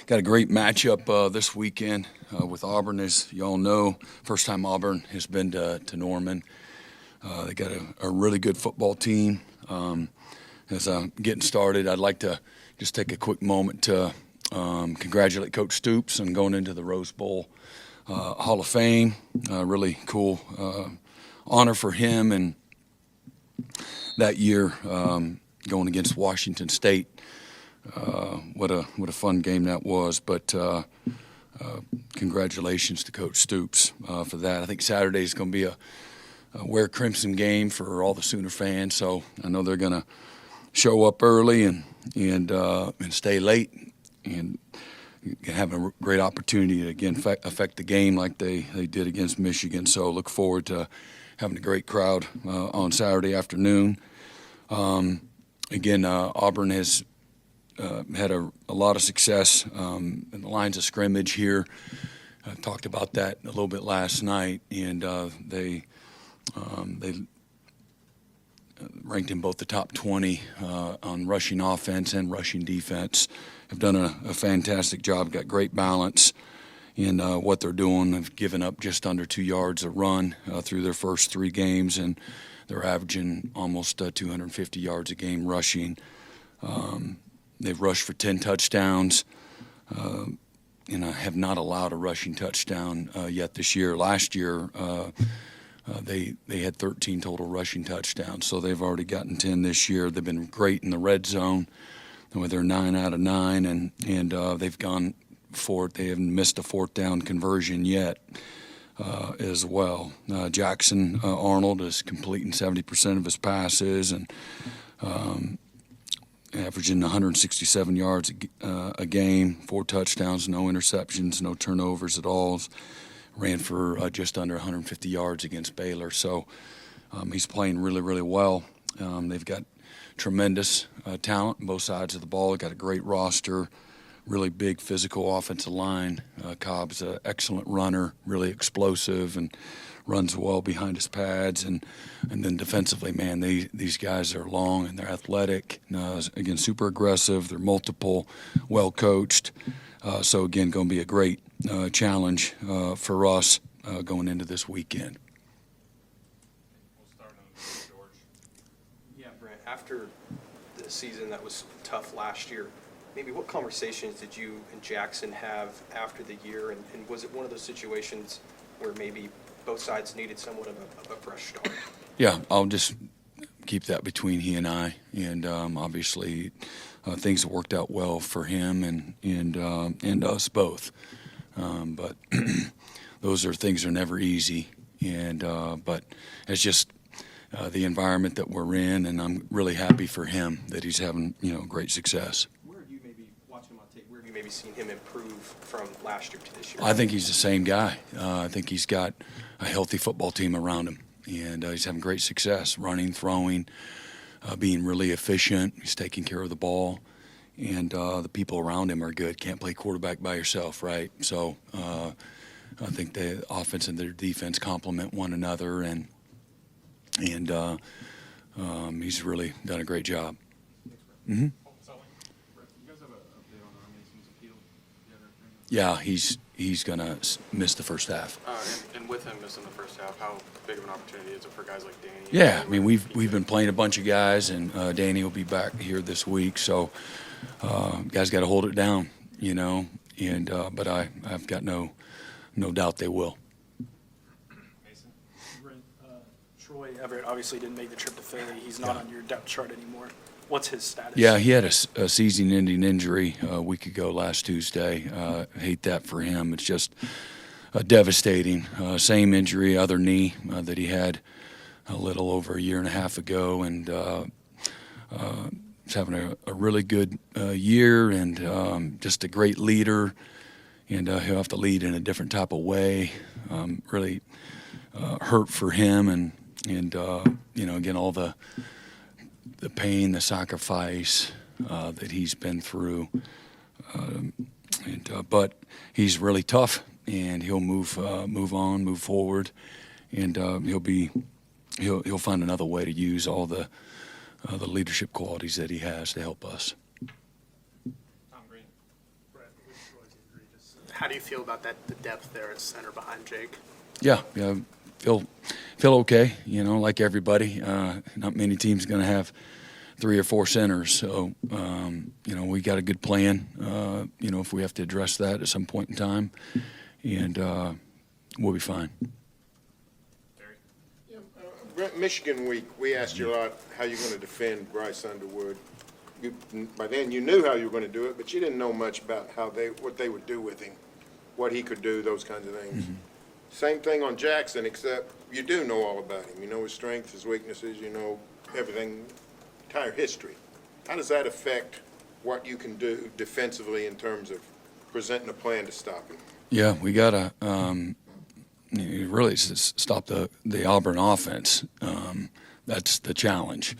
got a great matchup this weekend with Auburn, as you all know. First time Auburn has been to Norman. They got a really good football team. As I'm getting started, I'd like to just take a quick moment to congratulate Coach Stoops on going into the Rose Bowl Hall of Fame. Really cool honor for him, and that year going against Washington State. What a fun game that was. But congratulations to Coach Stoops for that. I think Saturday is going to be a wear crimson game for all the Sooner fans. So I know they're going to show up early and stay late and have a great opportunity to again affect the game like they did against Michigan. So look forward to having a great crowd on Saturday afternoon. Again, Auburn has had a lot of success in the lines of scrimmage here. I talked about that a little bit last night, and they ranked in both the top 20 on rushing offense and rushing defense. Have done a fantastic job, got great balance in what they're doing. They've given up just under 2 yards a run through their first 3 games, and they're averaging almost 250 yards a game rushing. They've rushed for 10 touchdowns, and have not allowed a rushing touchdown yet this year. Last year, they had 13 total rushing touchdowns, so they've already gotten 10 this year. They've been great in the red zone, where they're 9 out of 9, and they've gone for it. They haven't missed a fourth down conversion yet as well. Jackson Arnold is completing 70% of his passes and averaging 167 yards a game, 4 touchdowns, no interceptions, no turnovers at all. Ran for just under 150 yards against Baylor. So he's playing really, really well. They've got tremendous talent on both sides of the ball. They've got a great roster, really big physical offensive line. Cobb's an excellent runner, really explosive, and runs well behind his pads. And then defensively, man, these guys are long and they're athletic. Again, super aggressive. They're multiple, well coached. So again, going to be a great challenge for us going into this weekend. We'll start on George. Yeah, Brent, after the season that was tough last year, maybe what conversations did you and Jackson have after the year, and was it one of those situations where maybe both sides needed somewhat of a fresh start? Yeah, I'll just keep that between he and I, and obviously things have worked out well for him and us both. But those things are never easy, and but it's just the environment that we're in, and I'm really happy for him that he's having great success. Where have you maybe watching him on tape? Where have you maybe seen him improve from last year to this year? I think he's the same guy. I think he's got a healthy football team around him, and he's having great success, running, throwing, being really efficient. He's taking care of the ball, and the people around him are good. Can't play quarterback by yourself, right? So I think the offense and their defense complement one another, and he's really done a great job. Mm-hmm. Yeah, he's going to miss the first half. And with him missing the first half, how big of an opportunity is it for guys like Danny? Yeah, I mean, we've been playing a bunch of guys, and Danny will be back here this week. So guys got to hold it down, and but I've got no doubt they will. Mason? Brent, Troy Everett obviously didn't make the trip to Philly. He's not on your depth chart anymore. What's his status? Yeah, he had a season-ending injury a week ago last Tuesday. Hate that for him. It's just devastating. Same injury, other knee that he had a little over a year and a half ago, and he's having a really good year, and just a great leader, and he'll have to lead in a different type of way. Really hurt for him, and again, all the pain, the sacrifice that he's been through, but he's really tough, and he'll move on, move forward, and he'll find another way to use all the leadership qualities that he has to help us. Tom Green. Brad, with Troy How do you feel about the depth there at center behind Jake? Yeah, feel okay. You know, like everybody. Not many teams going to have 3 or 4 centers. So, you know, we got a good plan. You know, if we have to address that at some point in time, and we'll be fine. Brent, Michigan week, we asked you a lot how you're going to defend Bryce Underwood. By then you knew how you were going to do it, but you didn't know much about what they would do with him, what he could do, those kinds of things. Mm-hmm. Same thing on Jackson, except you do know all about him. You know his strengths, his weaknesses, you know everything, entire history. How does that affect what you can do defensively in terms of presenting a plan to stop him? Yeah, we got to really stop the Auburn offense. That's the challenge.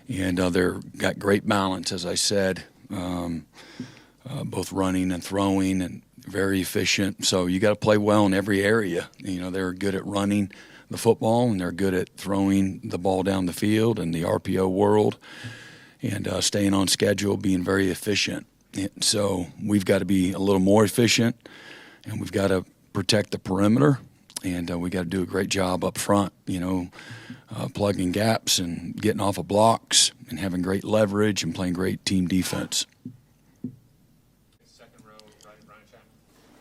And they're got great balance, as I said, both running and throwing, and very efficient. So you got to play well in every area. You know, they're good at running the football, and they're good at throwing the ball down the field in the RPO world, and staying on schedule, being very efficient. And so we've got to be a little more efficient, and we've got to protect the perimeter, and we got to do a great job up front, you know, plugging gaps and getting off of blocks and having great leverage and playing great team defense. Second row, Ryan Chapman.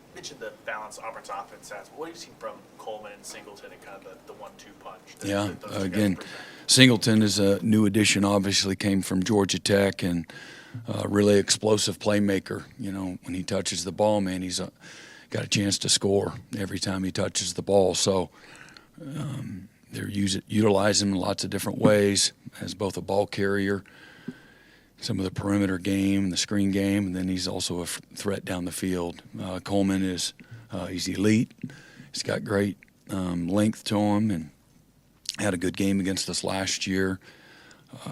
You mentioned the balance Auburn's offense has. What have you seen from Coleman and Singleton and kind of the 1-2 punch? Yeah, those two guys again, present? Singleton is a new addition, obviously came from Georgia Tech, and really explosive playmaker. You know, when he touches the ball, man, he's got a chance to score every time he touches the ball. So they're utilizing him in lots of different ways as both a ball carrier, some of the perimeter game, the screen game, and then he's also a threat down the field. Coleman is he's elite. He's got great length to him, and had a good game against us last year.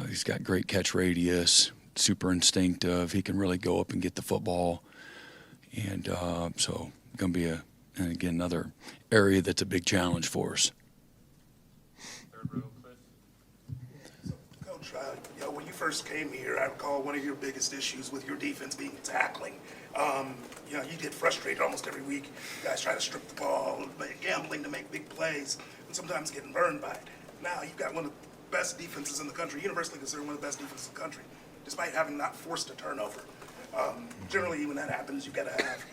He's got great catch radius, super instinctive. He can really go up and get the football, and so going to be and again another area that's a big challenge for us. Third row, Cliff. Coach, when you first came here, I recall one of your biggest issues with your defense being tackling. You get frustrated almost every week. You guys try to strip the ball, gambling to make big plays, and sometimes getting burned by it. Now you've got one of the best defenses in the country, universally considered one of the best defenses in the country, despite having not forced a turnover. Generally, when that happens, you've got to have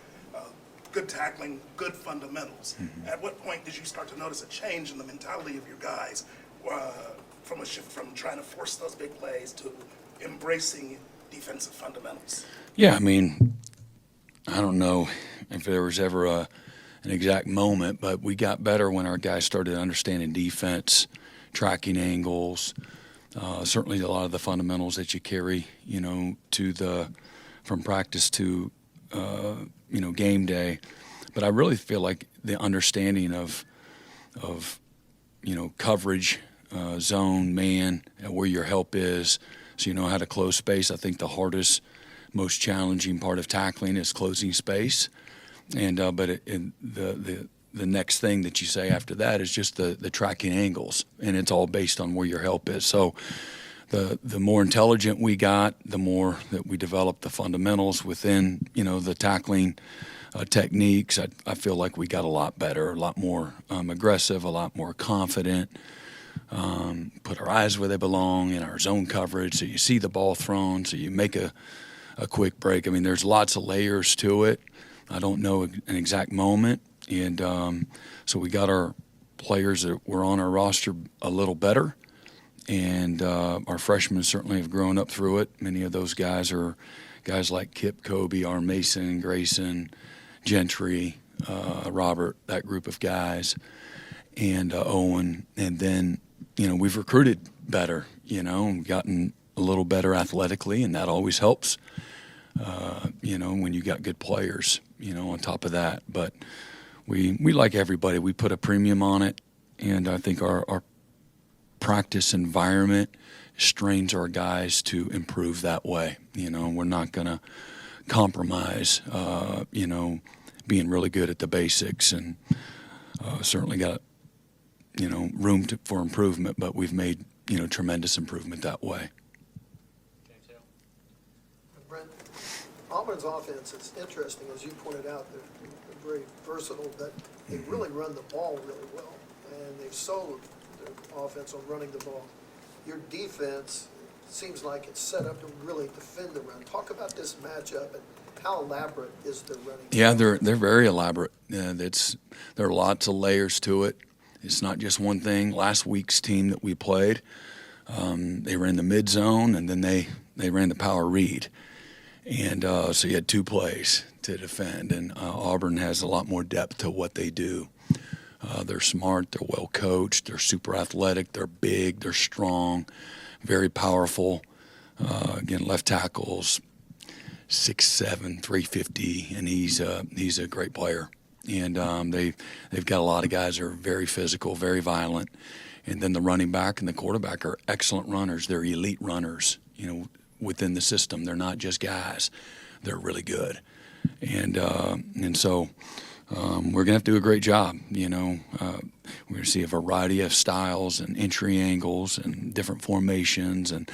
good tackling, good fundamentals. Mm-hmm. At what point did you start to notice a change in the mentality of your guys from a shift from trying to force those big plays to embracing defensive fundamentals? Yeah, I mean, I don't know if there was ever an exact moment, but we got better when our guys started understanding defense, tracking angles, certainly a lot of the fundamentals that you carry, you know, from practice to game day. But I really feel like the understanding of coverage, zone, man, where your help is, so you know how to close space. I think the hardest, most challenging part of tackling is closing space, and the next thing that you say after that is just the tracking angles, and it's all based on where your help is. So the more intelligent we got, the more that we developed the fundamentals within, the tackling techniques. I feel like we got a lot better, a lot more aggressive, a lot more confident, put our eyes where they belong in our zone coverage, so you see the ball thrown, so you make a quick break. I mean, there's lots of layers to it. I don't know an exact moment, and so we got our players that were on our roster a little better, and our freshmen certainly have grown up through it. Many of those guys are guys like Kip, Kobe, R. Mason, Grayson, Gentry, Robert, that group of guys, and Owen. And then, we've recruited better, and gotten a little better athletically, and that always helps, when you got good players, on top of that. But we like everybody. We put a premium on it, and I think our practice environment strains our guys to improve that way. We're not going to compromise, being really good at the basics, and certainly got, room for improvement, but we've made, tremendous improvement that way. James Hale. Brent, Auburn's offense is interesting, as you pointed out. They're very versatile, but they really run the ball really well, and they've sold their offense on running the ball. Your defense seems like it's set up to really defend the run. Talk about this matchup and how elaborate is the running? Yeah, they're very elaborate. There are lots of layers to it. It's not just one thing. Last week's team that we played, they ran the mid zone and then they ran the power read, and so you had two plays to defend. And Auburn has a lot more depth to what they do. They're smart. They're well coached. They're super athletic. They're big. They're strong. Very powerful. Again, left tackles. 6'7", 350, and he's a great player. And they've got a lot of guys that are very physical, very violent. And then the running back and the quarterback are excellent runners. They're elite runners, within the system. They're not just guys. They're really good. And so we're going to have to do a great job. We're going to see a variety of styles and entry angles and different formations, and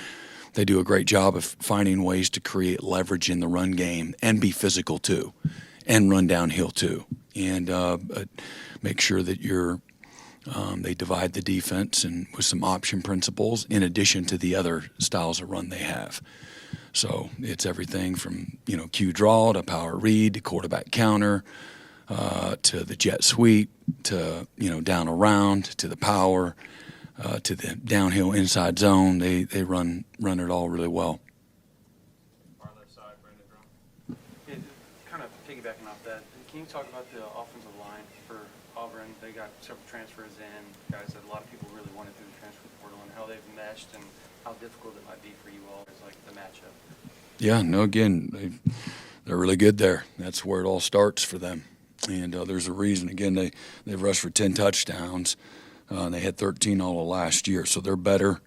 they do a great job of finding ways to create leverage in the run game and be physical too, and run downhill too, and make sure that they divide the defense and with some option principles in addition to the other styles of run they have. So it's everything from Q draw to power read to quarterback counter to the jet sweep to down around to the power. To the downhill inside zone, they run it all really well. Far left side, Brandon Drum. Yeah, kind of piggybacking off that, can you talk about the offensive line for Auburn? They got several transfers in, guys that a lot of people really wanted through the transfer portal, and how they've meshed and how difficult it might be for you all as like the matchup. Yeah, no, again, they're really good there. That's where it all starts for them. And there's a reason. Again, they've rushed for 10 touchdowns. They had 13 all of last year, so they're better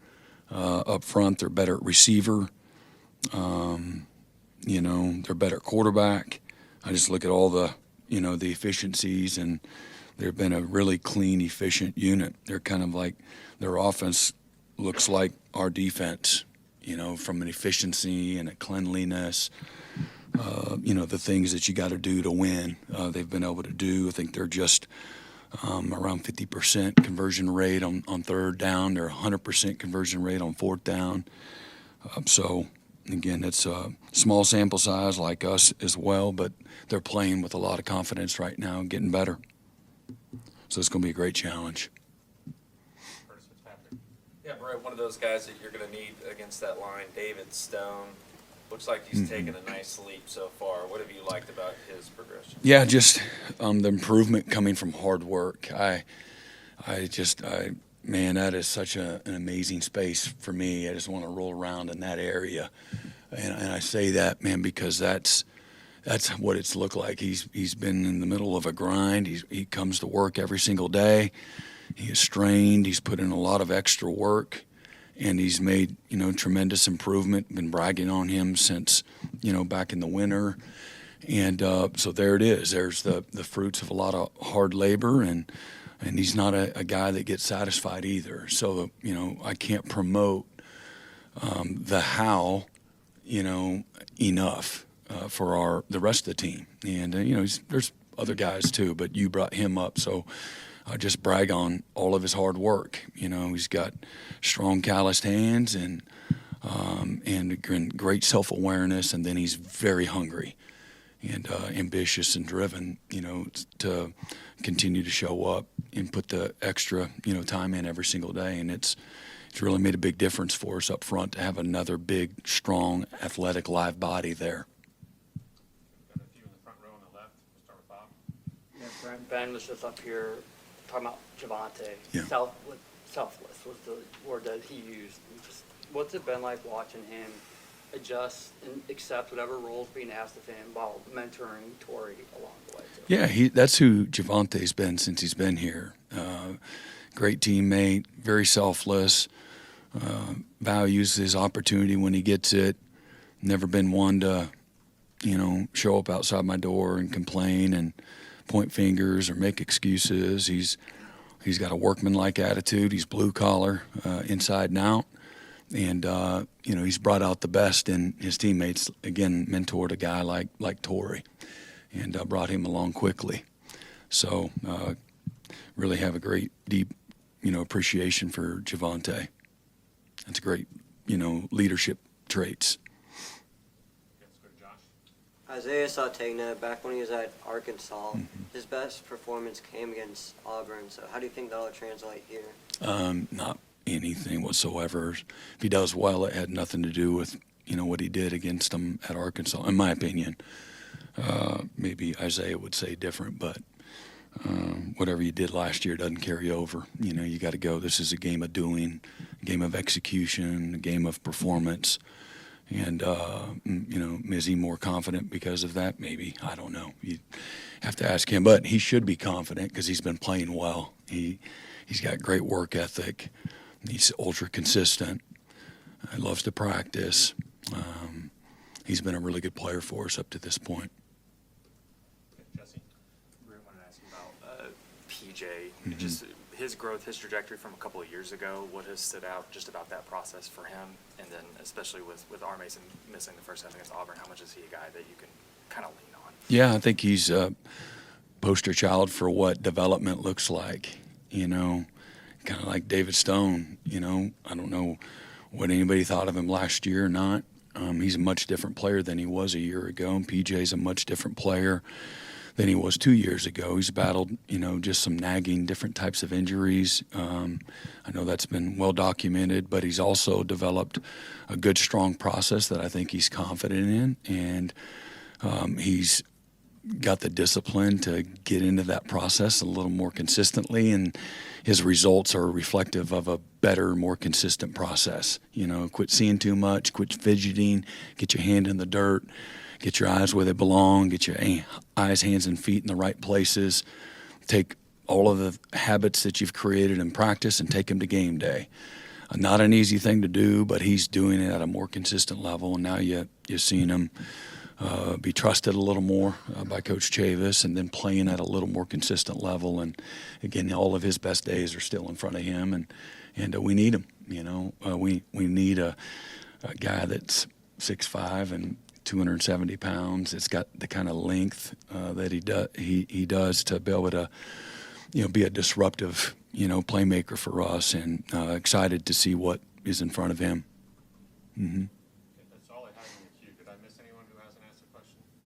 up front. They're better at receiver. They're better at quarterback. I just look at all the efficiencies, and they've been a really clean, efficient unit. They're kind of like their offense looks like our defense, from an efficiency and a cleanliness. The things that you got to do to win, they've been able to do. I think they're just around 50% conversion rate on third down. They're 100% conversion rate on fourth down. So, again, it's a small sample size like us as well, but they're playing with a lot of confidence right now and getting better. So it's going to be a great challenge. Curtis Fitzpatrick. Yeah, Brett, one of those guys that you're going to need against that line, David Stone. Looks like he's taken a nice leap so far. What have you liked about his progression? Yeah, just the improvement coming from hard work. Man, that is such an amazing space for me. I just want to roll around in that area, and I say that, man, because that's what it's looked like. He's been in the middle of a grind. He comes to work every single day. He is strained. He's put in a lot of extra work. And he's made, tremendous improvement. Been bragging on him since, back in the winter. And so there it is. There's the fruits of a lot of hard labor, and he's not a guy that gets satisfied either. So, I can't promote the how, enough for the rest of the team. And, there's other guys too, but you brought him up. So I just brag on all of his hard work. He's got strong, calloused hands and great self-awareness, and then he's very hungry and ambitious and driven, to continue to show up and put the extra, time in every single day. And it's really made a big difference for us up front to have another big, strong, athletic, live body there. Got a few in the front row on the left. We'll start with Bob. Yeah, Brent, Ben was just up here talking about Javante. Yeah. Selfless was the word that he used. What's it been like watching him adjust and accept whatever role's being asked of him while mentoring Torrey along the way, too? Yeah, that's who Javante's been since he's been here. Great teammate, very selfless, values his opportunity when he gets it. Never been one to, show up outside my door and complain and point fingers or make excuses. He's got a workmanlike attitude. He's blue collar, inside and out, And, he's brought out the best in his teammates. Again, mentored a guy like Torrey and brought him along quickly. So really have a great, deep, appreciation for Javonte. That's great, leadership traits. Isaiah Sautegna, back when he was at Arkansas, his best performance came against Auburn. So how do you think that'll translate here? Not anything whatsoever. If he does well, it had nothing to do with, what he did against them at Arkansas, in my opinion. Maybe Isaiah would say different, but whatever you did last year doesn't carry over. You got to go. This is a game of doing, a game of execution, a game of performance. And, is he more confident because of that? Maybe. I don't know. You have to ask him. But he should be confident because he's been playing well. He's got great work ethic. He's ultra consistent. He loves to practice. He's been a really good player for us up to this point. Jesse? Brent wanted to ask you about PJ. Just his growth, his trajectory from a couple of years ago, what has stood out just about that process for him? And then especially with R. Mason missing the first half against Auburn, how much is he a guy that you can kind of lean on? Yeah, I think he's a poster child for what development looks like, kind of like David Stone. I don't know what anybody thought of him last year or not. He's a much different player than he was a year ago, and PJ's a much different player than he was 2 years ago. He's battled, just some nagging different types of injuries. I know that's been well documented, but he's also developed a good, strong process that I think he's confident in, and he's got the discipline to get into that process a little more consistently, and his results are reflective of a better, more consistent process. Quit seeing too much, quit fidgeting, get your hand in the dirt, get your eyes where they belong, get your eyes, hands, and feet in the right places. Take all of the habits that you've created in practice and take them to game day. Not an easy thing to do, but he's doing it at a more consistent level, and now you're seeing him be trusted a little more by Coach Chavis, and then playing at a little more consistent level. And again, all of his best days are still in front of him, and we need him. We need a guy that's 6'5" and 270 pounds. It's got the kind of length that he does to be able to, be a disruptive, playmaker for us, and excited to see what is in front of him.